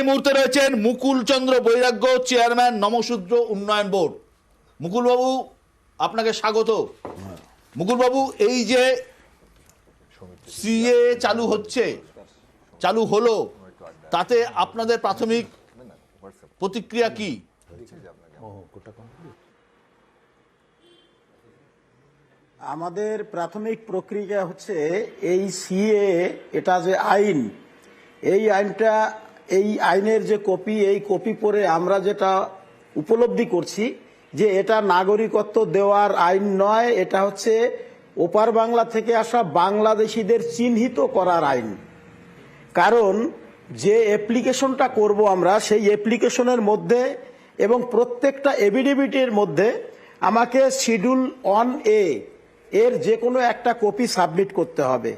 এই মুহূর্তে রয়েছেন মুকুল চন্দ্র বৈরাগ্য, চেয়ারম্যান নমশূদ্র উন্নয়ন বোর্ড। মুকুল বাবু, আপনাকে স্বাগত। মুকুল বাবু, এই যে সিএ চালু হলো, তাতে আপনাদের প্রাথমিক প্রতিক্রিয়া কি? আমাদের প্রাথমিক প্রক্রিয়া হচ্ছে এই সিএ, এটা যে আইন, এই আইনের যে কপি, এই কপি পড়ে আমরা যেটা উপলব্ধি করছি যে এটা নাগরিকত্ব দেওয়ার আইন নয়, এটা হচ্ছে ওপার বাংলা থেকে আসা বাংলাদেশিদের চিহ্নিত করার আইন। কারণ যে অ্যাপ্লিকেশনটা করব আমরা, সেই অ্যাপ্লিকেশনের মধ্যে এবং প্রত্যেকটা এফিডেভিটের মধ্যে আমাকে শিডিউল 1A এর যে কোনো একটা কপি সাবমিট করতে হবে।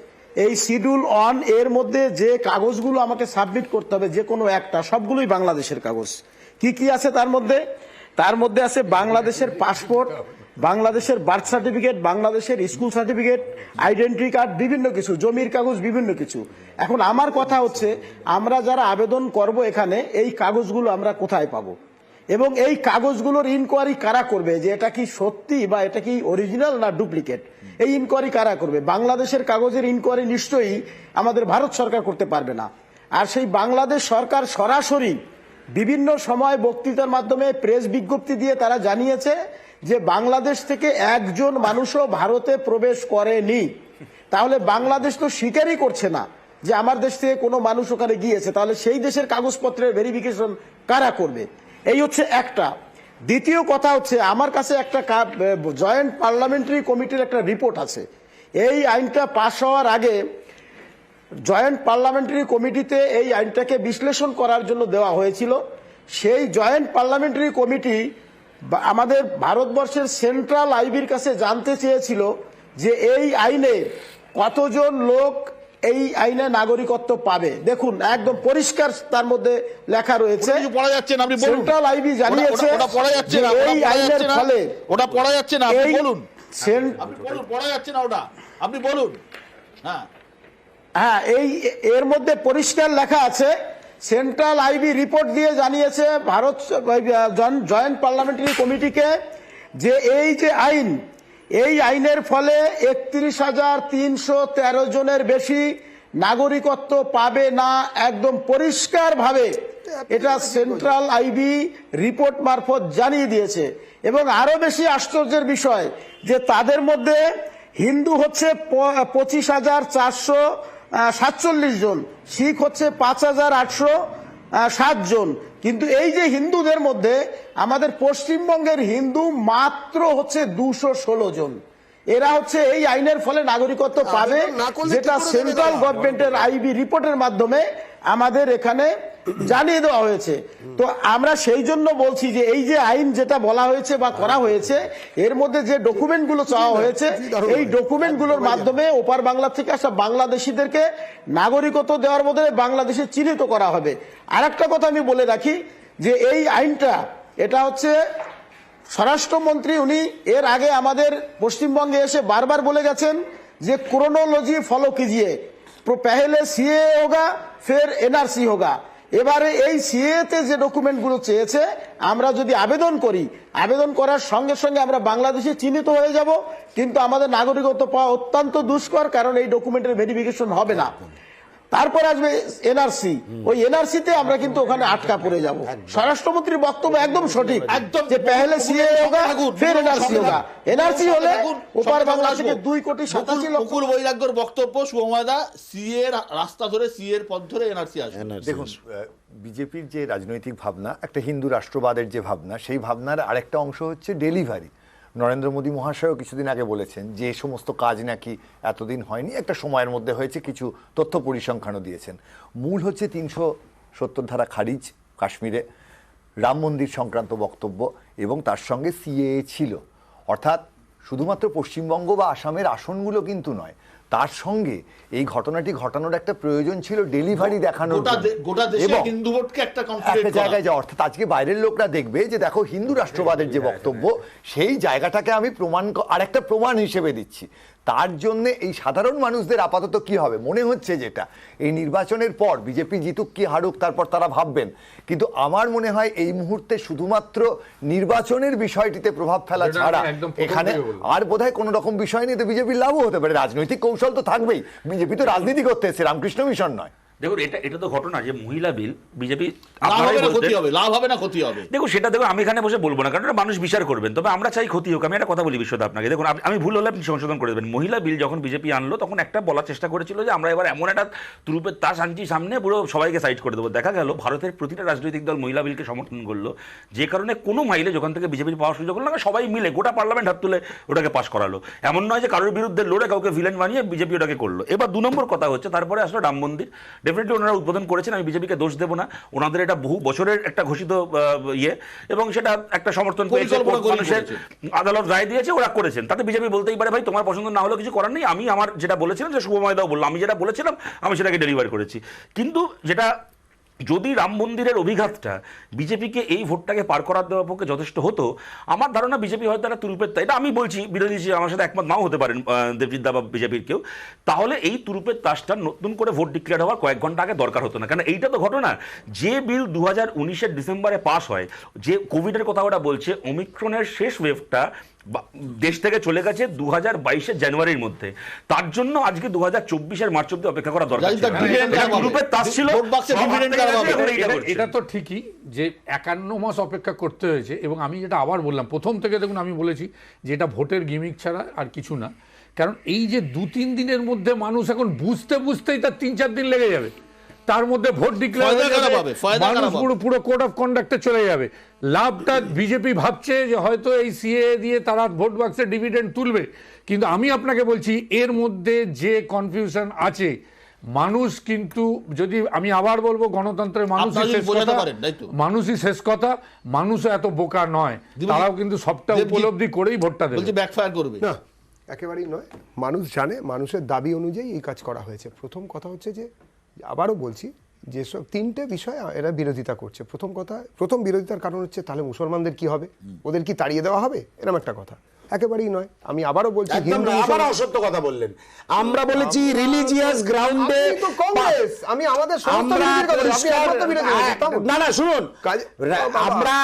এই শিডিউল 1 এর মধ্যে যে কাগজগুলো আমাকে সাবমিট করতে হবে, যে কোনো একটা, সবগুলোই বাংলাদেশের কাগজ। কি কি আছে তার মধ্যে? তার মধ্যে আছে বাংলাদেশের পাসপোর্ট, বাংলাদেশের বার্থ সার্টিফিকেট, বাংলাদেশের স্কুল সার্টিফিকেট, আইডেন্টি কার্ড, বিভিন্ন কিছু, জমির কাগজ, বিভিন্ন কিছু। এখন আমার কথা হচ্ছে, আমরা যারা আবেদন করব এখানে, এই কাগজগুলো আমরা কোথায় পাবো এবং এই কাগজগুলোর ইনকোয়ারি কারা করবে, যে এটা কি সত্যি বা এটা কি অরিজিনাল না ডুপ্লিকেট, এই ইনকোয়ারি কারা করবে? বাংলাদেশের কাগজের ইনকোয়ারি নিশ্চয়ই আমাদের ভারত সরকার করতে পারবে না। আর সেই বাংলাদেশ সরকার সরাসরি বিভিন্ন সময় বক্তৃতার মাধ্যমে, প্রেস বিজ্ঞপ্তি দিয়ে তারা জানিয়েছে যে বাংলাদেশ থেকে একজন মানুষও ভারতে প্রবেশ করেনি। তাহলে বাংলাদেশ তো স্বীকারই করছে না যে আমার দেশ থেকে কোনো মানুষ ওখানে গিয়েছে, তাহলে সেই দেশের কাগজপত্রের ভেরিফিকেশন কারা করবে? এই হচ্ছে একটা। দ্বিতীয় কথা হচ্ছে, আমার কাছে একটা জয়েন্ট পার্লামেন্টারি কমিটির একটা রিপোর্ট আছে। এই আইনটা পাশ হওয়ার আগে জয়েন্ট পার্লামেন্টারি কমিটিতে এই আইনটাকে বিশ্লেষণ করার জন্য দেওয়া হয়েছিল। সেই জয়েন্ট পার্লামেন্টারি কমিটি আমাদের ভারতবর্ষের সেন্ট্রাল আইবির কাছে জানতে চেয়েছিল যে এই আইনে কতজন লোক এই আইনে নাগরিকত্ব পাবে। দেখুন, একদম পরিষ্কার তার মধ্যে লেখা রয়েছে। সেন্ট্রাল আইবি জানিয়েছে এই আইনের ফলে ওটা পড়া যাচ্ছে না, আপনি বলুন। পড়া যাচ্ছে না ওটা, আপনি বলুন। হ্যাঁ, এই এর মধ্যে পরিষ্কার লেখা আছে, সেন্ট্রাল আইবি রিপোর্ট দিয়ে জানিয়েছে ভারত জয়েন্ট পার্লামেন্টারি কমিটিকে যে এই যে আইন, এই আইনের ফলে 31,313 জনের বেশি নাগরিকত্ব পাবে না। একদম পরিষ্কার ভাবে এটা সেন্ট্রাল আইবি রিপোর্ট মারফত জানিয়ে দিয়েছে। এবং আরো বেশি আশ্চর্যের বিষয় যে তাদের মধ্যে হিন্দু হচ্ছে 25,447 জন, শিখ হচ্ছে 5,807 জন। কিন্তু এই যে হিন্দুদের মধ্যে আমাদের পশ্চিমবঙ্গের হিন্দু মাত্র হচ্ছে 216 জন। এরা হচ্ছে এই আইনের ফলে নাগরিকত্ব পাবে, যেটা সেন্ট্রাল গভর্নমেন্টের আইবি রিপোর্টের মাধ্যমে আমাদের এখানে জানিয়ে দেওয়া হয়েছে। তো আমরা সেই জন্য বলছি যে এই যে আইন যেটা বলা হয়েছে বা করা হয়েছে, এর মধ্যে যে ডকুমেন্টগুলো চাওয়া হয়েছে, এই ডকুমেন্টগুলোর মাধ্যমে ওপার বাংলা থেকে আসা বাংলাদেশিদেরকে নাগরিকত্ব দেওয়ার মধ্যে বাংলাদেশে চিহ্নিত করা হবে। আর একটা কথা আমি বলে রাখি যে এই আইনটা, এটা হচ্ছে স্বরাষ্ট্রমন্ত্রী, উনি এর আগে আমাদের পশ্চিমবঙ্গে এসে বারবার বলে গেছেন যে ক্রোনোলজি ফলো কিজিয়ে, পহলে সিএ হোগা ফের এনআরসি হোগা। এবারে এই সিএ তে যে ডকুমেন্টগুলো চেয়েছে, আমরা যদি আবেদন করি, আবেদন করার সঙ্গে সঙ্গে আমরা বাংলাদেশে চিহ্নিত হয়ে যাব, কিন্তু আমাদের নাগরিকত্ব পাওয়া অত্যন্ত দুষ্কর, কারণ এই ডকুমেন্টের ভেরিফিকেশন হবে না। তারপর আসবে এনআরসি, ওই এনআরসি তে আমরা কিন্তু ওখানে আটকা পড়ে যাব। স্বরাষ্ট্রমন্ত্রীর বক্তব্য একদম সঠিক, একদম, যে পহলে সিএ হোগা ফের এনআরসি হোগা। এনআরসি হলে ওপার বাংলা থেকে 2,87,00,000 মুকুল বৈরাগ্যর বক্তব্য, শুভময়দা, সিএ রাস্তা ধরে, সিএ এর পথ ধরে এনআরসি আসবে। দেখুন, বিজেপির যে রাজনৈতিক ভাবনা, একটা হিন্দু রাষ্ট্রবাদের যে ভাবনা, সেই ভাবনার আরেকটা অংশ হচ্ছে ডেলিভারি। নরেন্দ্র মোদী মহাশয়ও কিছুদিন আগে বলেছেন যে সমস্ত কাজ নাকি এতদিন হয়নি, একটা সময়ের মধ্যে হয়েছে, কিছু তথ্য পরিসংখ্যানও দিয়েছেন। মূল হচ্ছে 370 ধারা খারিজ কাশ্মীরে, রাম মন্দির সংক্রান্ত বক্তব্য, এবং তার সঙ্গে সিএএ ছিল। অর্থাৎ শুধুমাত্র পশ্চিমবঙ্গ বা আসামের আসনগুলো কিন্তু নয়, তার সঙ্গে এই ঘটনাটি ঘটানোর একটা প্রয়োজন ছিল ডেলিভারি দেখানোর, একটা জায়গায় যাওয়া। অর্থাৎ আজকে বাইরের লোকরা দেখবে যে দেখো হিন্দু রাষ্ট্রবাদের যে বক্তব্য, সেই জায়গাটাকে আমি আরেকটা প্রমাণ হিসেবে দিচ্ছি। তার জন্য এই সাধারণ মানুষদের আপাতত কি হবে মনে হচ্ছে, যেটা এই নির্বাচনের পর বিজেপি জিতুক কি হারুক তারপর তারা ভাববেন, কিন্তু আমার মনে হয় এই মুহূর্তে শুধুমাত্র নির্বাচনের বিষয়টিতে প্রভাব ফেলা এটা ছাড়া একদম প্রথম এখানে থেকে বললাম। আর বোধহয় কোনো রকম বিষয় নিয়ে তো বিজেপির লাভও হতে পারে। রাজনৈতিক কৌশল তো থাকবেই, বিজেপি তো রাজনীতি করতে এসেছে, রামকৃষ্ণ মিশন নয়। দেখুন এটা তো ঘটনা যে মহিলা বিল বিজেপি লাভ হবে না ক্ষতি হবে, লাভ হবে না ক্ষতি হবে। দেখুন সেটা দেখুন আমি এখানে বসে বলবো না, কারণ এটা মানুষ বিচার করবেন, তবে আমরা চাই ক্ষতি হোক। আমি একটা কথা বলি বিশ্বদা আপনাকে, দেখুন আমি ভুল হলে আপনি সংশোধন করে দেবেন। মহিলা বিল যখন বিজেপি আনলো তখন একটা বলার চেষ্টা করেছিল যে আমরা এবার এমন একটা তুরুপের তাস আনছি সামনে, পুরো সবাইকে সাইড করে দেবো। দেখা গেল ভারতের প্রতিটা রাজনৈতিক দল মহিলা বিলকে সমর্থন করলো, যে কারণে কোনো মাইলে যখন থেকে বিজেপির পাওয়ার সুযোগ হলো না, সবাই মিলে গোটা পার্লামেন্ট হাত তুলে ওটাকে পাস করালো। এমন নয় যে কারোর বিরুদ্ধে লড়ে কাউকে ভিলেন বানিয়ে বিজেপি ওটাকে করলো। এবার 2 নম্বর কথা হচ্ছে, তারপরে আসলো রাম মন্দির। ডেফিনেটলি ওনারা উদ্বোধন করেছেন, আমি বিজেপিকে দোষ দেবো না, ওনাদের এটা বহু বছরের একটা ঘোষিত ইয়ে, এবং সেটা একটা সমর্থন পেয়েছে, মানুষের আদালত রায় দিয়েছে, ওরা করেছেন। তাতে বিজেপি বলতেই পারে ভাই তোমার পছন্দ না হলেও কিছু করার নেই, আমি আমার যেটা বলেছিলাম, যে শুভময়দাও বললো আমি যেটা বলেছিলাম আমি সেটাকে ডেলিভার করেছি। কিন্তু যেটা যদি রাম মন্দিরের অভিঘাতটা বিজেপিকে এই ভোটটাকে পার করার দেওয়ার পক্ষে যথেষ্ট হতো, আমার ধারণা বিজেপি হয়তো একটা তুরুপের, এটা আমি বলছি, বিরোধী আমার সাথে একমত নাও হতে পারেন দেবজিৎ দা বা বিজেপির কেউ, তাহলে এই তুরুপের তাসটা নতুন করে ভোট ডিক্লেয়ার হওয়ার কয়েক ঘন্টা আগে দরকার হতো না। কারণ এইটা তো ঘটনা, যে বিল 2019-এর ডিসেম্বরে পাস হয়, যে কোভিডের কথা ওটা বলছে, ওমিক্রনের শেষ ওয়েভটা দেশ থেকে চলে গেছে 2022-এর জানুয়ারির মধ্যে, তার জন্য আজকে 2024-এর মার্চ অব্দি অপেক্ষা করা দরকার ছিল। এটা তো ঠিকই যে 51 মাস অপেক্ষা করতে হয়েছে, এবং আমি যেটা আবার বললাম প্রথম থেকে, দেখুন আমি বলেছি যে এটা ভোটের গিমিক ছাড়া আর কিছু না। কারণ এই যে 2-3 দিনের মধ্যে মানুষ এখন বুঝতেই তার 3-4 দিন লেগে যাবে, তার মধ্যে ভোট ডিক্লেয়ার হয়ে যাবে, মানুষ পুরো কোড অফ কন্ডাক্টে চলে যাবে। লাভটা বিজেপি ভাবছে যে হয়তো এই সিএ দিয়ে তারা ভোট বাক্সে ডিভিডেন্ড তুলবে, কিন্তু আমি আপনাকে বলছি এর মধ্যে যে কনফিউশন আছে, মানুষ কিন্তু, যদি আমি আবার বলবো গণতন্ত্রের মানুষই শেষ কথা, মানুষও এত বোকা নয়, তারাও কিন্তু সবটা উপলব্ধি করেই ভোটটা দেবে। ব্যাকফায়ার করবে না, একেবারেই নয়। মানুষ জানে, মানুষের দাবি অনুযায়ী এই কাজ করা হয়েছে। প্রথম কথা হচ্ছে যে, আবারও বলছি, যেসব 3টে বিষয় এরা বিরোধিতা করছে। প্রথম বিরোধিতার কারণ হচ্ছে তাহলে মুসলমানদের কি হবে, ওদের কি তাড়িয়ে দেওয়া হবে, এরকম একটা কথা। একেবারেই নয়। আমি আবারও বলছি, আবার অসত্য কথা বললেন। আমরা বলেছি রিলিজিয়াস গ্রাউন্ডে কংগ্রেস, আমি আমাদের না শুনুন, আমরা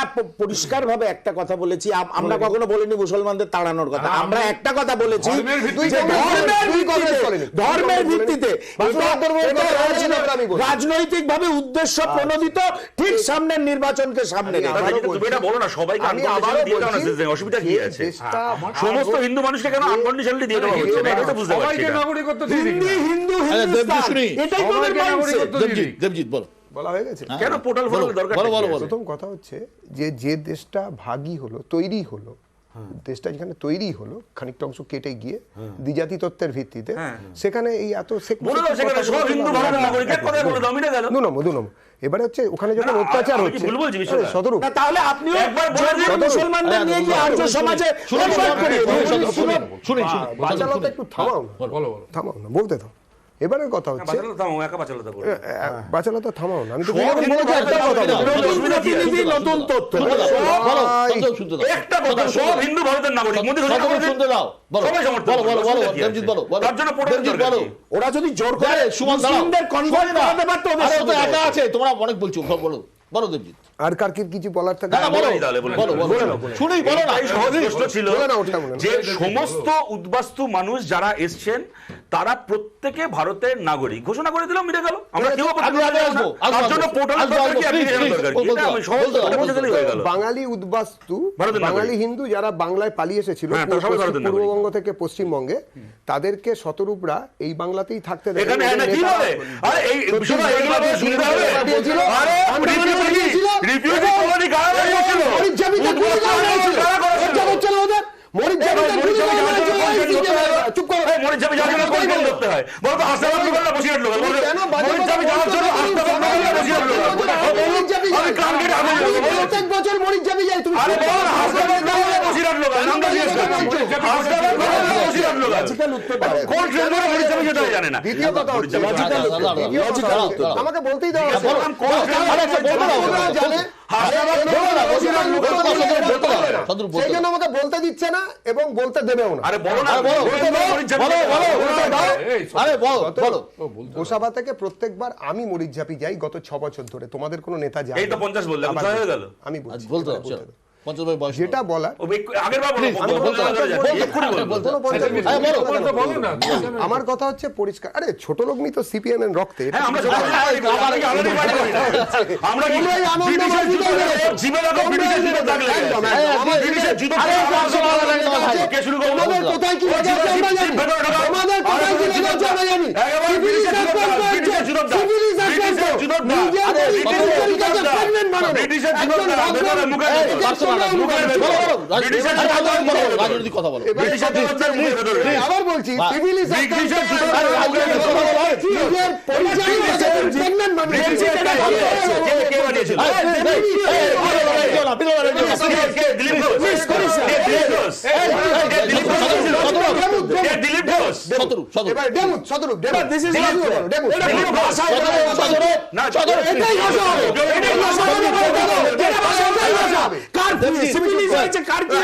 পরিষ্কারভাবে একটা কথা বলেছি, আমরা কখনো বলিনি মুসলমানদের তাড়ানোর কথা। আমরা একটা কথা বলেছি, ধর্মের ভিত্তিতে রাজনৈতিক ভাবে উদ্দেশ্য প্রণোদিত, ঠিক সামনের নির্বাচনকে সামনে বলো না সবাইকে অসুবিধা কি আছে? সমস্ত হিন্দু মানুষকে কেন আনকন্ডিশনালি দিয়ে দেওয়া হচ্ছে না, এটা তো বুঝতে পারছি না। নাগরিকত্ব দিয়ে দিন, হিন্দু এটাই তোমাদের মাইন্ডসেট। দেবজিৎ বলো। বলা হয়ে গেছে কেন পোর্টাল ফোটাল দরকার? প্রথম কথা হচ্ছে যে দেশটা ভাগই হলো, তৈরি হলো, দেশটা যেখানে তৈরি হলো খানিকটা অংশ কেটে গিয়ে দ্বিজাতি তত্ত্বের ভিত্তিতে, সেখানে এই এত এবারে হচ্ছে ওখানে যখন অত্যাচার হচ্ছে, তাহলে আপনিও মুসলমানদের নিয়ে কি আর্য সমাজে বাচালতা একটু থামাও না, বলতে দাও। এবারের কথা হচ্ছে বাচালতা থামাও না, আমি তো নতুন তথ্য একটা কথা, সব হিন্দু ভারতের নাগরিক, ওরা যদি জোর করে মুসলিমদের কনভার্ট করাতে পারতো, একা আছে, তোমরা অনেক বলছো, বলো বলো দেবজিৎ। আর কার কিছু বলার থাকে শুনেই বলো না। ছিল যে সমস্ত উদ্বাস্তু মানুষ যারা এসছেন তারা প্রত্যেকে ভারতের নাগরিক ঘোষণা করে দিলাম, মিটে গেল। আমরা কেউ বাঙালি উদ্বাস্তু, বাঙালি হিন্দু যারা বাংলায় পালিয়ে এসেছিল পূর্ববঙ্গ থেকে পশ্চিমবঙ্গে, তাদেরকে শতরূপরা এই বাংলাতেই থাকতে দেয়। আমাকে বলতেই দেওয়া শতরূপ, বলতে সেই জন্য আমাকে বলতে দিচ্ছে না এবং বলতে দেবেও না। আরে বলো না, আরে বলো, বলতে দাও, মরিচ ঝাঁপি দাও। এই, আরে বলো বলো গোসাবা থেকে প্রত্যেকবার আমি মরিচঝাপি যাই গত 6 বছর ধরে, তোমাদের কোনো নেতা যায় এই তো না। 50 বললে, এখন আবার 6 হয়ে গেল। আমি আজ বলছি, বলতে এবার দাও, বলতে চলো। দাও। 50 বয়স যেটা বলার ও আগের বার বলো, আমি বলতে দাও, বলো না, আমার কথা হচ্ছে পরিষ্কার। আরে ছোট লোক নি তো সিপিএম এর রক্তে। হ্যাঁ, আমরা ছোট লোক, আমরা কি তোমরাই আনন্দ ব্রিটিশের বাজি জুতো দেবে। ধরে, জিভে রাখো, ব্রিটিশের জুতো দাগ লেগে একদম, গেছে। একদম। ব্রিটিশের জুতো আরে, ধরে আমার একদম, সবার একদম, আগে একদম। কে শুরু করলো? তোমাদের কোথায় কি লেগে আছে আমরা জানি। তোমাদের কোথায় কি লেগে আছে আমরা জানি। একেবারে ব্রিটিশের জুতো দাগ, ব্রিটিশের জুতো দাগ, ব্রিটিশের জুতো দাগ। নিজের আরে, পরিচয়ের তরিকাকে pregnant বানানো। ব্রিটিশের জুতো একজন দাগ, ভাবছেন, ভেতরে মুখে এই, ভেতরে। পার্সোনাল না, মুখের বলো, ভেতরে। বলো, ব্রিটিশের আরে, জুতো দাগ, বলো, মুখের ভেতরে। রাজনৈতিক কথা বলো। ব্রিটিশের জুতো দাগ, মুখের ভেতরে। এই আবার বলছি সিভিল ব্রিটিশের জুতো দাগ, মুখের ভেতরে। নিজের পরিচয়ের pregnant বানানো। ব্রিটিশের কে বানিয়েছে? কে বানিয়েছিল? কে দিলীপ ঘোষ? কে দিলীপ ঘোষ? কে দিলীপ ঘোষ? কে দিলীপ ঘোষ? এবার ডেমুত শতরূপ ডেমুত ডেমুত দিলীপ ঘোষ। না, এটাই ভাষা হবে। এটাই ভাষা হবে। এটাই ভাষা হবে। কার সিভিলিস হয়েছে কার কি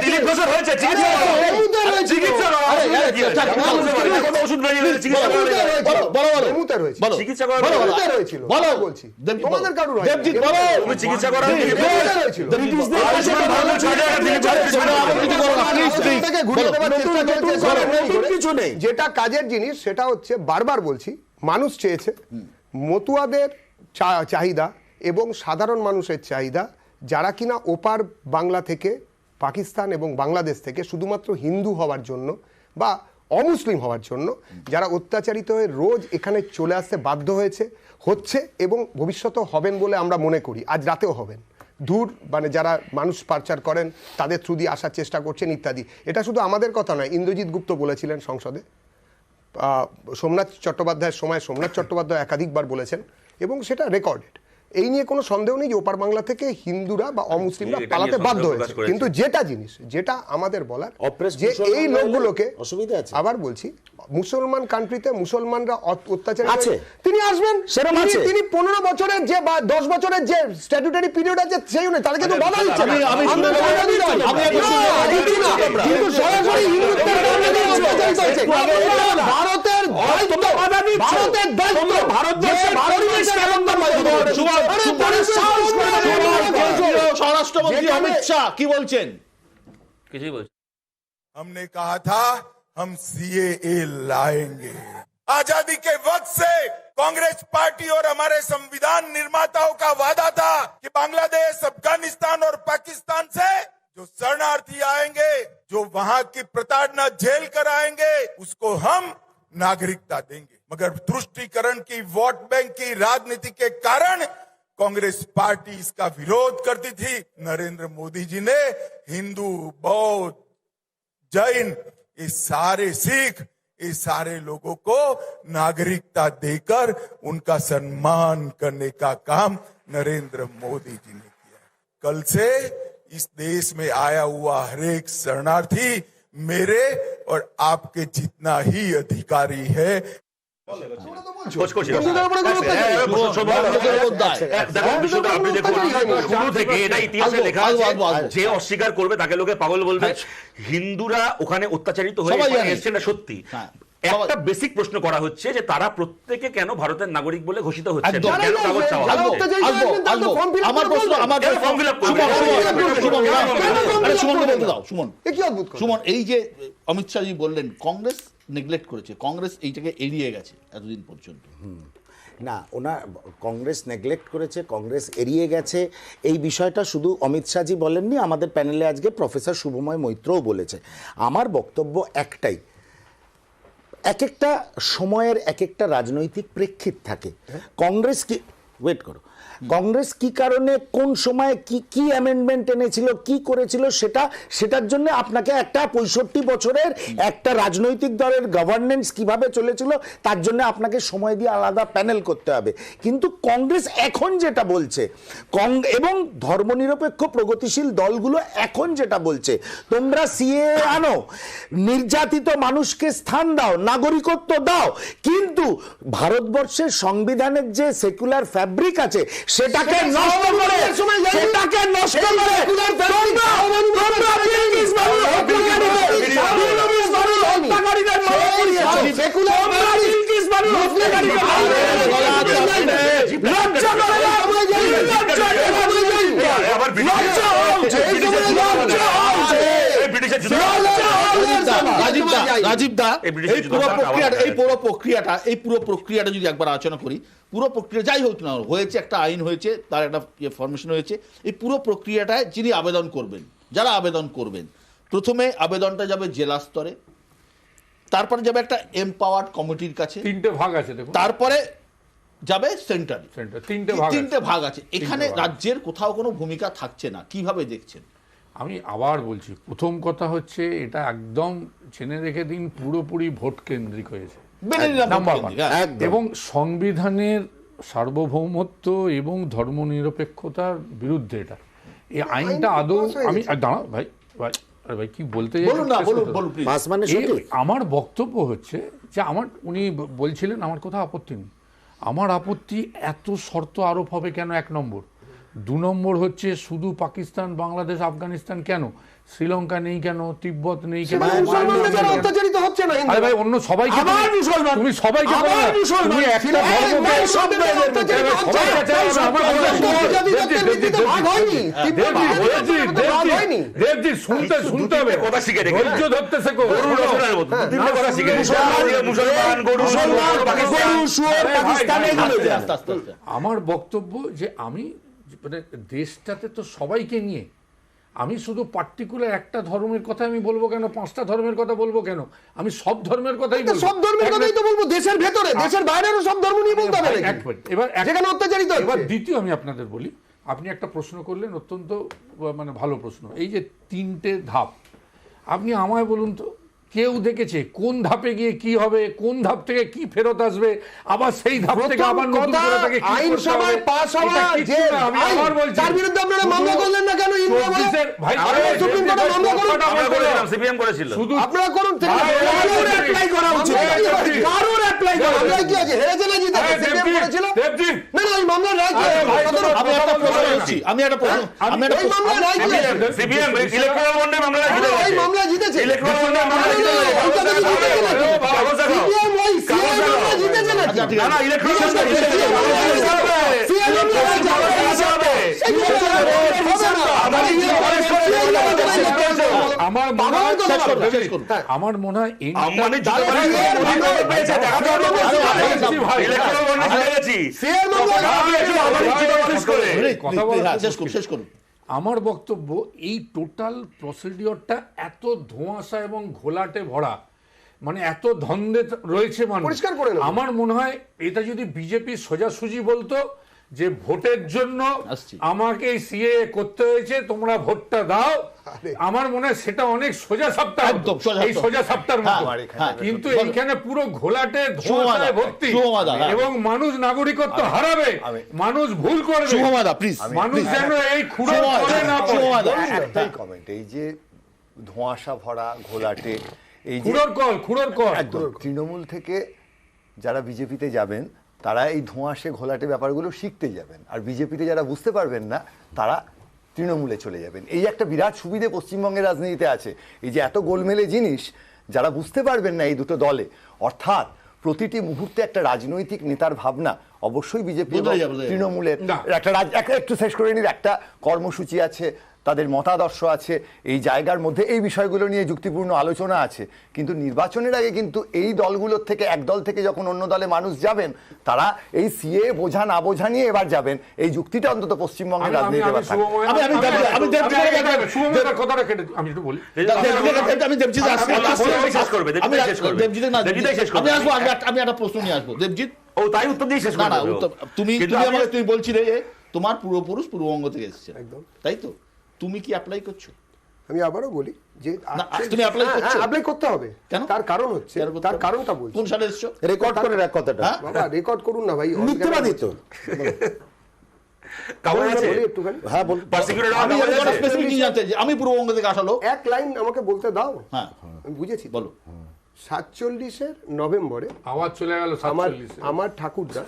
দিলীপ ঘোষের হয়েছে চিকিৎসা করো। চিকিৎসা করো। কোনো ওষুধ বেরিয়ে চিকিৎসা করো। ডেমুতের হয়েছে চিকিৎসা করো। ডেমুতের হয়েছিল বলো। বলছি দেবজিৎ তোমাদের বলো। কারুর দেবজিৎ বলো। তুমি চিকিৎসা করো। ডেমুতের হয়েছিল আয়ুষ্মান ভারতের 6 টাকা দিলীপ ঘোষের ছিল। থেকে ঘুরিয়ে দেওয়ার চেষ্টা চলছে। কিছু নেই। যেটা কাজের জিনিস সেটা হচ্ছে বারবার বলছি মানুষ চেয়েছে মতুয়াদের চাহিদা এবং সাধারণ মানুষের চাহিদা যারা কিনা ওপার বাংলা থেকে পাকিস্তান এবং বাংলাদেশ থেকে শুধুমাত্র হিন্দু হওয়ার জন্য বা অমুসলিম হওয়ার জন্য যারা অত্যাচারিত হয়ে রোজ এখানে চলে আসতে বাধ্য হচ্ছে এবং ভবিষ্যতেও হবেন বলে আমরা মনে করি, আজ রাতেও হবেন। দূর মানে যারা মানুষ পাচার করেন তাদের থ্রু দিয়ে আসার চেষ্টা করছেন ইত্যাদি। এটা শুধু আমাদের কথা নয়, ইন্দ্রজিৎ গুপ্ত বলেছিলেন সংসদে, সোমনাথ চট্টোপাধ্যায়ের সময় সোমনাথ চট্টোপাধ্যায় একাধিকবার বলেছেন এবং সেটা রেকর্ডেড। এই নিয়ে কোনো সন্দেহ নেই যে ওপার বাংলা থেকে হিন্দুরা বা অমুসলিমরা এটা নিয়ে পালাতে বাধ্য সন্দেহ হয়েছে। প্রকাশ করেছে। কিন্তু যেটা আমাদের বলার Oppressed যে মুসলমান এই হলে লোকগুলোকে অসুবিধা আছে? আবার বলছি মুসলমান কান্ট্রিতে মুসলমানরা অত্যাচার আছে। তিনি আসবেন, সেরকম আছে। তিনি 15 বছরের যে বা 10 বছরের যে স্ট্যাটুটারি পিরিয়ড আছে সেই অনুযায়ী তারা কিন্তু বাধা দিচ্ছে না। আমি- আমরা আমি- বাধা দিচ্ছি না। আমি একটু শুনবো। না, দিচ্ছি না। কিন্তু সরাসরি হিন্দুত্বের কারণে তিনি অত্যাচারিত হয়েছে। ভারতের দায়িত্ব, ভারতের দায়িত্ব, ভারতবর্ষে পরিবেশের আনন্দ স্বরাষ্ট্রমন্ত্রী অমিত শাহ কি বলছেন? কিছুই বলছি। हमने कहा था हम सीएए लाएंगे। आजादी के वक्त से कांग्रेस पार्टी और हमारे संविधान निर्माताओं का वादा था कि बांग्लादेश, अफगानिस्तान और पाकिस्तान से जो शरणार्थी आएंगे, जो वहां की प्रताड़ना झेल कर आएंगे, उसको हम नागरिकता देंगे। मगर तुष्टीकरण की, वोट बैंक की राजनीति के कारण कांग्रेस पार्टी इसका विरोध करती थी। नरेंद्र मोदी जी ने हिंदू, बौद्ध, जैन, ये सारे सिख, ये सारे लोगों को नागरिकता देकर उनका सम्मान करने का काम नरेंद्र मोदी जी ने किया। कल से इस देश में आया हुआ हर एक शरणार्थी मेरे और आपके जितना ही अधिकारी है। খোঁজ করছি। হিন্দুদের উপরে কোনো অত্যাচার নেই। দেখো, বিষয়টা আপনি দেখুন, শুরু থেকে এটা ইতিহাসে লেখা আছে, আসবো। যে অস্বীকার করবে তাকে লোকে পাগল বলবে। হিন্দুরা ওখানে অত্যাচারিত হয়ে সবাই এখানে জানে। এসছে, না সত্যি। হ্যাঁ। একটা বেসিক প্রশ্ন করা হচ্ছে যে তারা প্রত্যেকে কেন ভারতের নাগরিক বলে ঘোষিত হচ্ছে, একদম। কেন কাগজ চাওয়া আসবো, হচ্ছে? আসবো, আসবো। আমার প্রশ্ন, আমার কেন form fill up করবে? সুমনকে বলতে দাও। সুমন, এ কি অদ্ভুত কথা? সুমন, এই যে অমিত শাহজি বললেন কংগ্রেস নেগলেক্ট করেছে, কংগ্রেস এইটাকে এড়িয়ে গেছে এতদিন পর্যন্ত। না, ওনার কংগ্রেস নেগলেক্ট করেছে, কংগ্রেস এড়িয়ে গেছে, এই বিষয়টা শুধু অমিত শাহজি বলেননি, আমাদের প্যানেলে আজকে প্রফেসর শুভময় মৈত্রও বলেছে। আমার বক্তব্য একটাই, এক একটা সময়ের এক একটা রাজনৈতিক প্রেক্ষিত থাকে। কংগ্রেস কি, ওয়েট করো, কংগ্রেস কি কারণে কোন সময়ে কি কি অ্যামেন্ডমেন্ট এনেছিল, কি করেছিল, সেটার জন্য আপনাকে একটা 65 বছরের একটা রাজনৈতিক দলের গভর্নেন্স কিভাবে চলেছিল তার জন্য আপনাকে সময় দিয়ে আলাদা প্যানেল করতে হবে। কিন্তু কংগ্রেস এখন যেটা বলছে, এবং ধর্মনিরপেক্ষ প্রগতিশীল দলগুলো এখন যেটা বলছে, তোমরা সিএ আনো, নির্যাতিত মানুষকে স্থান দাও, নাগরিকত্ব দাও, কিন্তু ভারতবর্ষের সংবিধানের যে সেকুলার ফ্যাব্রিক ফ্যাব্রিক আছে সেটাকে নষ্ট করে রাজীব দা, এই পুরো প্রক্রিয়াটা যদি একবার আলোচনা করি, পুরো প্রক্রিয়া যাই হোক না হয়েছে, একটা আইন হয়েছে, তার একটা ফরমেশন হয়েছে, এই পুরো প্রক্রিয়াটায় যিনি আবেদন করবেন, যারা আবেদন করবেন, প্রথমে আবেদনটা যাবে জেলা স্তরে, তারপরে যাবে একটা এমপাওয়ার্ড কমিটির কাছে, 3টে ভাগ আছে দেখুন, তারপরে যাবে সেন্টারে, তিনটে ভাগ আছে। এখানে রাজ্যের কোথাও কোনো ভূমিকা থাকছে না, কিভাবে দেখছেন? আমি আবার বলছি, প্রথম কথা হচ্ছে এটা একদম জেনে রেখে দিন, পুরোপুরি ভোট কেন্দ্রিক হয়েছে নাম্বার ওয়ান, এবং সংবিধানের সার্বভৌমত্ব এবং ধর্মনিরপেক্ষতার বিরুদ্ধে এটা, এই আইনটা আদৌ আমি দাঁড়াও ভাই ভাই আরে ভাই কি বলতে আমার বক্তব্য হচ্ছে যে উনি বলছিলেন আমার কথা আপত্তি নেই, আমার আপত্তি এত শর্ত আরোপ হবে কেন, 1 নম্বর। 2 নম্বর হচ্ছে শুধু পাকিস্তান, বাংলাদেশ, আফগানিস্তান কেন, শ্রীলঙ্কা নেই কেন, তিব্বত নেই কেন, অত্যাচারিত হচ্ছে না? আরে ভাই অন্য সবাইকে তুমি সবাইকে তুমি একটা দেবজি শুনতে শুনতে হবে, ধৈর্য ধরতে শেখো। আমার বক্তব্য যে আমি মানে দেশটাতে তো সবাইকে নিয়ে, আমি শুধু পার্টিকুলার একটা ধর্মের কথা আমি বলবো কেন, 5টা ধর্মের কথা বলবো কেন, আমি সব ধর্মের কথাই বলবো, সব ধর্মের কথাই তো বলবো, দেশের ভেতরে দেশের বাইরেও সব ধর্ম নিয়ে বলতে হবে। এবার যেখানে অত্যাচারিত হচ্ছে। এবার দ্বিতীয় আমি আপনাদের বলি, আপনি একটা প্রশ্ন করলেন অত্যন্ত মানে ভালো প্রশ্ন, এই যে 3টে ধাপ, আপনি আমায় বলুন তো কেউ দেখেছে কোন ধাপে গিয়ে কি হবে, কোন ধাপ থেকে কি ফেরত আসবে, আবার সেই ধাপ থেকে আবার নতুন করে তাকে কি আইন সভায় পাস হওয়া যে আমি আবার বলছি তার বিরুদ্ধে আপনারা মামলা করলেন না কেন? ভাই সুপ্রিম কোর্টে মামলা করুন, সিপিএম করেছিল, শুধু আপনারা করুন, কারোর অ্যাপ্লাই করা উচিত, কারোর অ্যাপ্লাই করা আমরা কি আছে হেরেছে না জিতে সিপিএম করেছিল না না, এই মামলার রায় কি? আমি একটা প্রশ্ন এই মামলার রায় কি? সিপিএম ইলেকট্রাল বন্ডে মামলা জিতেছে, এই মামলা জিতেছে, ইলেকট্রাল বন্ডে মামলা জিতেছে, আমার মনে হয় আমার বক্তব্য এই টোটাল প্রসিডিওরটা এত ধোঁয়াশা এবং ঘোলাটে ভরা, মানে এত ধন্দে রয়েছে মানুষ, আমার মনে হয় এটা যদি বিজেপি সোজাসুজি বলতো যে ভোটের জন্য আমাকে সিএ করতে হয়েছে, তোমরা ভোটটা দাও, আমার মনে হয় সেটা অনেক সোজা সাপটা, এই সোজা সাপটার মতো, কিন্তু এইখানে পুরো ঘোলাটে ধোঁয়াশায় ভর্তি এবং মানুষ নাগরিকত্ব হারাবে, মানুষ ভুল করবে, মানুষ যেন এই খুঁড়ো করে না পড়ে। একটাই কমেন্ট, এই যে ধোঁয়াশা ভরা ঘোলাটে, এই খুঁড়োর কল একদম তৃণমূল থেকে যারা বিজেপিতে যাবেন তারা এই ধোঁয়াশে ঘোলাটে ব্যাপারগুলো শিখতে যাবেন, আর বিজেপিতে যারা বুঝতে পারবেন না তারা তৃণমূলে চলে যাবেন। এই একটা বিরাট সুবিধে পশ্চিমবঙ্গের রাজনীতিতে আছে, এই যে এত গোলমেলে জিনিস যারা বুঝতে পারবেন না এই দুটো দলে, অর্থাৎ প্রতিটি মুহূর্তে একটা রাজনৈতিক নেতার ভাবনা অবশ্যই বিজেপি তৃণমূলের একটা একটু শেষ করে নিন, একটা কর্মসূচি আছে, তাদের মতাদর্শ আছে, এই জায়গার মধ্যে এই বিষয়গুলো নিয়ে যুক্তিপূর্ণ আলোচনা আছে, কিন্তু নির্বাচনের আগে কিন্তু এই দলগুলোর থেকে এক দল থেকে যখন অন্য দলে মানুষ যাবেন তারা এই সিএ বোঝা না বোঝা নিয়ে এবার যাবেন, এই যুক্তিটা অন্তত পশ্চিমবঙ্গের রাজনীতি আমি একটা প্রশ্ন নিয়ে আসবো দেবজিৎ। ও তাই উত্তর দিয়ে শেষ করবে না, তুমি বলছিলে তোমার পূর্বপুরুষ পূর্ববঙ্গ থেকে এসেছে, একদম তাই তো, তুমি কি অ্যাপ্লাই করছো? আমি আবারও বলি যে তুমি অ্যাপ্লাই করতে হবে, কেন? তার কারণ হচ্ছে, তার কারণটা বলছি। কোন সালে এসেছো? রেকর্ড করে রাখ কথাটা, বাবা রেকর্ড করুন না ভাই, মিথ্যাবাদী তো। আমি পূর্ববঙ্গ থেকে আসালো, এক লাইন আমাকে বলতে দাও। হ্যাঁ আমি বুঝেছি, বলো। 47 নভেম্বরে আওয়াজ চলে গেল, আমার ঠাকুরদা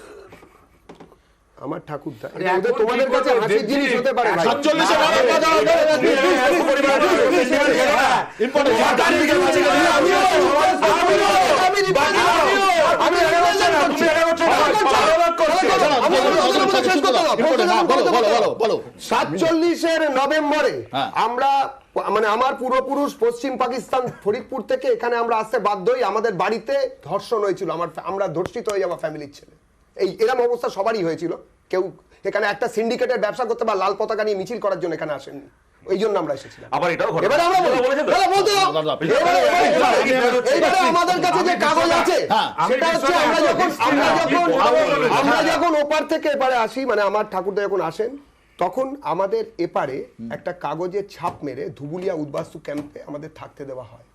আমার ঠাকুরদা আরে এটা ওদের এখন তোমাদের কি কাছে করবে? হাসির জিনিস হতে পারে ভাই। 47 নভেম্বরে হ্যাঁ। আমরা মানে আমার পূর্বপুরুষ পশ্চিম পাকিস্তান ফরিদপুর থেকে এখানে আমরা আসতে বাধ্য হই, আমাদের বাড়িতে ধর্ষণ হয়েছিল, আমরা ধর্ষিত হয়ে যাওয়া ফ্যামিলির ছেলে। এই এরকম অবস্থা সবারই হয়েছিল, কেউ এখানে একটা সিন্ডিকেটের ব্যবসা করতে বা লাল পতাকা নিয়ে মিছিল করার জন্য এখানে আসেননি, ওই জন্য আমরা এসেছিলাম। আবার এটাও ঘটনা। এবারে আমরা বলতে এইবারে আমাদের কাছে যে কাগজ আছে সেটা হচ্ছে আমরা যখন ওপার থেকে এপারে আসি, মানে আমার ঠাকুরদা যখন আসেন তখন আমাদের এপারে একটা কাগজের ছাপ মেরে ধুবুলিয়া উদ্বাস্তু ক্যাম্পে আমাদের থাকতে দেওয়া হয়।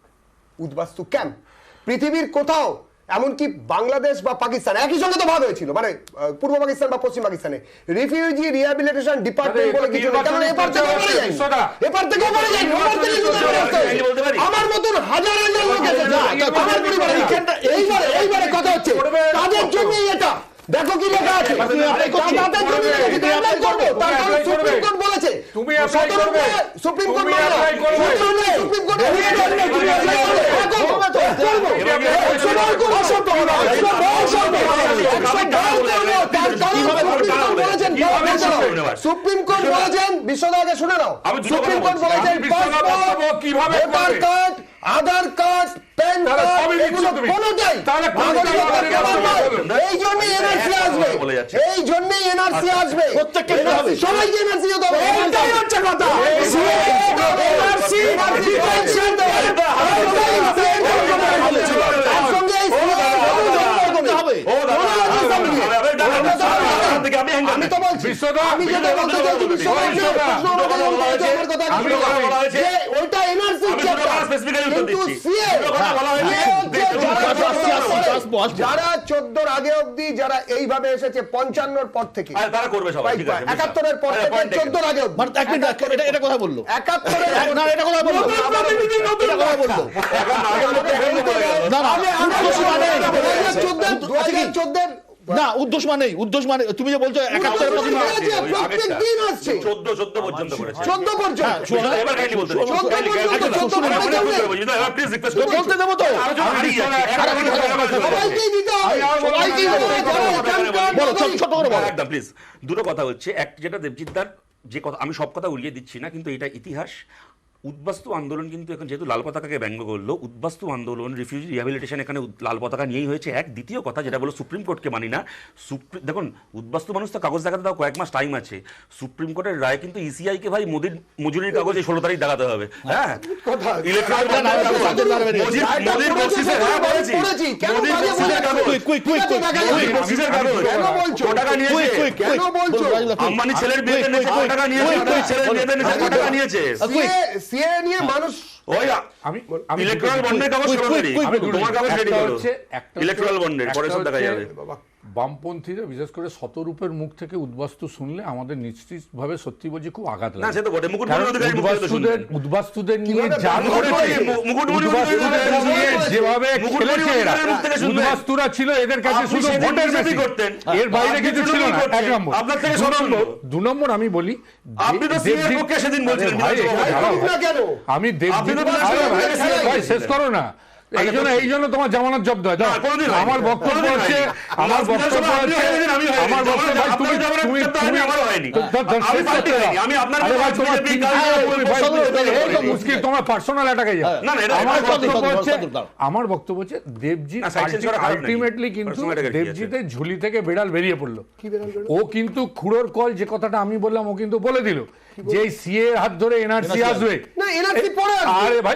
উদ্বাস্তু ক্যাম্প পৃথিবীর কোথাও, এমনকি বাংলাদেশ বা পাকিস্তান একই সঙ্গে তো ভাগ হয়েছিল, মানে পূর্ব পাকিস্তান বা পশ্চিম পাকিস্তানে রিফিউজি রিহ্যাবিলিটেশন ডিপার্টমেন্ট বলে কিছু নেই, কারণ এপার থেকে পড়ে যায়, এপার থেকে পড়ে যায়, ওপার থেকে আমার মতন হাজার হাজার লোক এসেছে আমার পরিবারে। এইবারে কথা হচ্ছে তাদের জন্যই এটা, দেখো কি লেখা আছে, সুপ্রিম কোর্ট বলেছে, তুমি অ্যাপ্লাই করবে, সুপ্রিম কোর্ট তুমি অ্যাপ্লাই করবে, সুপ্রিম কোর্ট সুপ্রিম কোর্ট বলেছেন, বিশ্বদা আগে শুনে নাও, সুপ্রিম কোর্ট বলেছেন কিভাবে আধার কার্ড, প্যান কার্ড এগুলো কোনোটাই এই জন্যই এনআরসি আসবে, এই জন্যই এনআরসি আসবে, প্রত্যেককে সবাইকে এনআরসি হতে হবে, এটাই হচ্ছে কথা। আমি তো বলছি, আমি যেটা বলতে চাইছি ওইটা এনআরসি যারা 14 আগে অব্দি, যারা এইভাবে এসেছে 55 পর থেকে, তারা করবে সবাই, ঠিক আছে, 71 পর থেকে 14 আগে অব্দি, এটা কথা বললো 71 এটা কথা বললো না, উদ্দেশ্য মানে তুমি যে বলছো 71 প্রত্যেক দিন আসছে 14 পর্যন্ত করেছে, 14 পর্যন্ত, এবার কাহিনী বলতে দিন। বলতে দেবো তো, সবাইকেই দিতে হবে, সবাইকেই দিতে হবে, বলো ছোট করে বলো। একদম প্লিজ। দুটো কথা হচ্ছে, এক যেটা দেবজিৎদার যে কথা, আমি সব কথা উড়িয়ে দিচ্ছি না, কিন্তু এটা ইতিহাস। উদ্বাস্তু আন্দোলন কিন্তু এখন যেহেতু লাল পতাকাকে ব্যঙ্গ করলো, উদ্বাস্তু আন্দোলন রিফিউজি রিহ্যাবিলিটেশন এখানে লাল পতাকা নিয়েই হয়েছে। এক দ্বিতীয় কথা যেটা বলো, সুপ্রিম কোর্টকে মানি না। দেখুন, উদ্বাস্তু মানুষ তো কাগজ দেখাতে দাও, কয়েক মাস টাইম আছে। সুপ্রিম কোর্টের রায় কিন্তু ইসিআই কে ভাই মোদির মজুরির কাগজে 16 তারিখ দেখাতে হবে। হ্যাঁ, আম্বানি ছেলের বিয়েতে টাকা নিয়েছে, ছেলের বিয়েতে টাকা নিয়েছে। সিএ নিয়ে মানুষ ইলেকট্রাল বন্ডের কাগজ তোমার কাগজ রেডি করো, ইলেকট্রাল বন্ডের পরে সব দেখা যাবে। বামপন্থীরা বিশেষ করে শতরূপের মুখ থেকে উদ্বাস্তু শুনলে আমাদের নিশ্চিতভাবে সত্যি বলছি খুব আঘাত লাগে। না সে তো বটে, উদ্বাস্তুদের নিয়ে যেভাবে খেলেছে এরা, উদ্বাস্তুরা ছিল এদের কাছে শুধু ভোটের মেশিন, এর বাইরে কিছু ছিল না। এক নম্বর। আপনার থেকে 2 নম্বর আমি বলি, আপনি তো সিএর পক্ষে সেদিন বলছিলেন, আমি দেবজিৎ ভাই শেষ করো না, এই জন্য তোমার জামানত জব্দ হয়। আমার বক্তব্য হচ্ছে তোমার পার্সোনাল অ্যাটাকে যাও। আমার বক্তব্য হচ্ছে দেবজিৎ আলটিমেটলি কিন্তু দেবজিতের ঝুলি থেকে বেড়াল বেরিয়ে পড়লো। ও কিন্তু খুঁড়োর কল যে কথাটা আমি বললাম ও কিন্তু বলে দিল যে সিএ হাত ধরে এনআরসি আসবে। আরে ভাই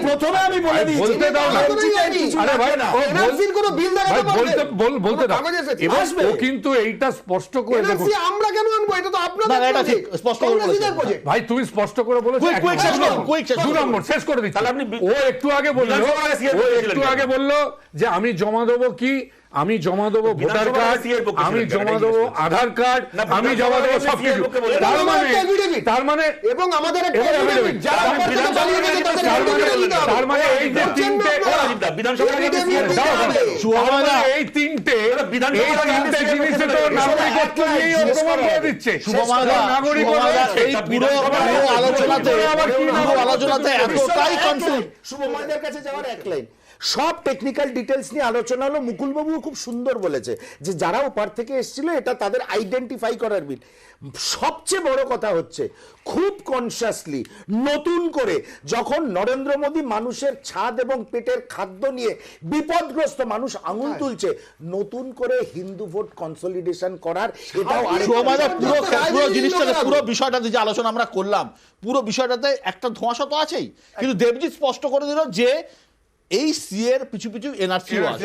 প্রথমে আমি বলে দিয়েছি, বলতে দাও না। আরে ভাই এনআরসির কোনো বিল বলতে দাও। এবার ও কিন্তু এইটা স্পষ্ট করে দেখো, আমরা কেন আনবো, এটা তো আপনাদের স্পষ্ট করে বলেছেন ভাই, তুমি স্পষ্ট করে বলেছো। 2 নম্বর শেষ করে দিচ্ছি। ও একটু আগে বললো যে আমি জমা দেবো কি আমি জমা দেবো ভোটার বিধানসভা কার্ড, CA এর পক্ষে আমি ছিলেন, জমা এটা দেবো জিজ্ঞেস করছি। আধার কার্ড, না, আমি জমা দেবো বিধানসভা সবকিছু। CA এর পক্ষে বলে তার দিন। মানে তার মানে এবং আমাদের একটা এবার affidavit, যারা আমি অপর থেকে বিধানসভা চালিয়ে গেছে তাদের তার মানে- affidavit দিতে হবে। তার মানে এই যে বুঝছেন না তিনটে আপনারা? রাজীবদা, বিধানসভা Affidavit দিতে হবে। এই তিনটে বিধানসভা জিনিসে তো নাগরিকত্ব নিয়েই অপমান করে দিচ্ছে। শুভমাদা, নাগরিকত্ব শুভমাদা, রয়েছে। এই পুরো আলোচনাতে এতটাই কনফিউজ। শুভময়দের কাছে যাওয়ার এক লাইন, সব টেকনিক্যাল ডিটেলস নিয়ে আলোচনা হলো। মুকুলবাবু খুব সুন্দর বলেছে যে যারা ওপার থেকে এসেছিল এটা তাদের আইডেন্টিফাই করার বিল। সবচেয়ে বড় কথা হচ্ছে খুব কনসিয়াসলি নতুন করে যখন নরেন্দ্র মোদী মানুষের ছাদ এবং পেটের খাদ্য নিয়ে বিপদগ্রস্ত মানুষ আঙুল তুলছে, নতুন করে হিন্দু ভোট কনসলিডেশন করার এটাও শুভমাদা, পুরো জিনিসটাতে, পুরো বিষয়টাতে যে আলোচনা আমরা করলাম, পুরো বিষয়টাতে একটা ধোঁয়াশা তো আছেই, কিন্তু দেবজিৎ স্পষ্ট করে দিল যে এই সিএ এর পিছু পিছু এনআরসি আছে।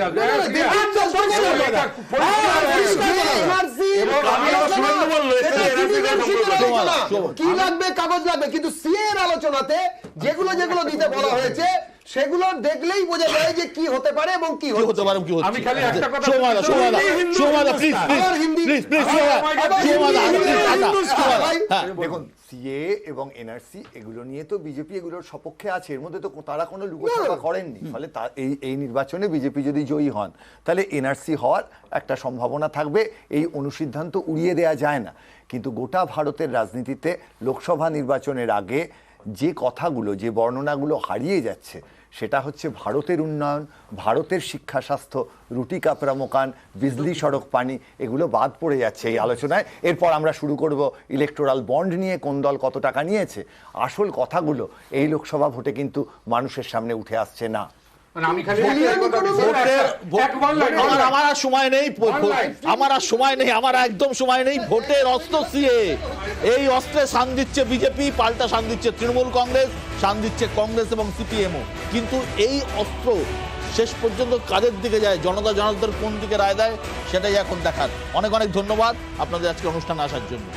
কি লাগবে, কাগজ লাগবে, কিন্তু সিএ এর আলোচনাতে যেগুলো যেগুলো দিতে বলা হয়েছে সেগুলো দেখলেই বোঝা যায় যে কি হতে পারে এবং কি কি হতে পারে, কি হচ্ছে। আমি খালি একটা কথা শুভমাদা, শুভমাদা, শুভমাদা, প্লিজ দেখুন, সিএ এবং এনআরসি এগুলো নিয়ে তো বিজেপি এগুলোর সপক্ষে আছে, এর মধ্যে তো তারা কোনো লুকোছাপা করেননি। ফলে এই নির্বাচনে বিজেপি যদি জয়ী হন তাহলে এনআরসি হওয়ার একটা সম্ভাবনা থাকবে, এই অনুসিদ্ধান্ত উড়িয়ে দেয়া যায় না। কিন্তু গোটা ভারতের রাজনীতিতে লোকসভা নির্বাচনের আগে যে কথাগুলো, যে বর্ণনাগুলো হারিয়ে যাচ্ছে, সেটা হচ্ছে ভারতের উন্নয়ন, ভারতের শিক্ষা, স্বাস্থ্য, রুটি কাপড়া মকান, বিজলি, সড়ক, পানি, এগুলো বাদ পড়ে যাচ্ছে এই আলোচনায়। এরপর আমরা শুরু করব ইলেকটোরাল বন্ড নিয়ে, কোন দল কত টাকা নিয়েছে। আসল কথাগুলো এই লোকসভা ভোটে কিন্তু মানুষের সামনে উঠে আসছে না। আমি খালি আমার আর সময় নেই, আমার আর সময় নেই, আমার একদম সময় নেই। ভোটের অস্ত্র সিএ, এই অস্ত্রে শান দিচ্ছে বিজেপি, পাল্টা শান দিচ্ছে তৃণমূল কংগ্রেস, শান দিচ্ছে কংগ্রেস এবং সিপিএমও। কিন্তু এই অস্ত্র শেষ পর্যন্ত কাদের দিকে যায়, জনতা জনার্দন কোন দিকে রায় দেয়, সেটাই এখন দেখার। অনেক অনেক ধন্যবাদ আপনাদের আজকে অনুষ্ঠানে আসার জন্য।